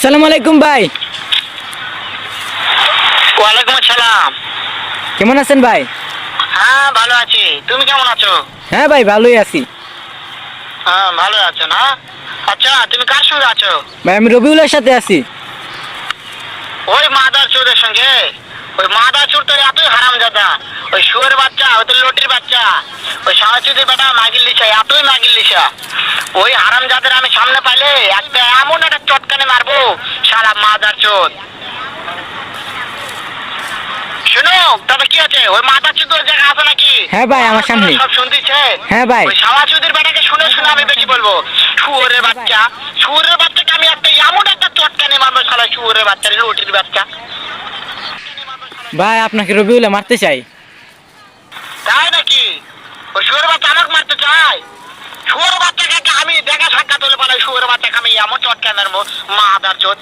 আসসালামু আলাইকুম ভাই। ওয়ালাইকুম আসসালাম। কেমন আছেন ভাই? হ্যাঁ ভালো আছি, তুমি কেমন আছো? হ্যাঁ ভাই, ভালোই আছি। হ্যাঁ ভালো আছো না? আচ্ছা তুমি কার সঙ্গে আছো? ভাই আমি রবিউলের সাথে আছি। ওই মাদার চোরের সঙ্গে? ওই মাদার চোর তো এতই হারামজাদা, ওই শুয়োর বাচ্চা, ওই তো লটির বাচ্চা, ওই সাহাচুদের বেটা মাগির লিসা, এতই মাগির লিসা। ওই হারামজাদের আমি সামনে পাইলে একটা এমন একটা চটকানে মারবো, শালা মাদার চোর। শুনো তবে কি আছে, ওই মাদার চোর জায়গা আছে নাকি? হ্যাঁ ভাই, আমার সামনে। সব শুনতেছে। হ্যাঁ ভাই। ওই সাহাচুদের বেটাকে শুনে শুনে আমি বেশি বলবো, শুয়োরের বাচ্চা, শুয়োরের বাচ্চাকে আমি একটা এমন একটা চটকানে মারবো, শালা শুয়োরের বাচ্চা, লটির বাচ্চা। ভাই আপনাকে রবিউলে মারতে চাই। তাই নাকি? ওই শুয়োরের বাচ্চা আমাকে মারতে চায়? শুয়োরের বাচ্চাকে আমি দেখা সাক্ষাৎ হলে পারে, শুয়োরের বাচ্চাকে আমি এমন চটকানের মাদার চোদ।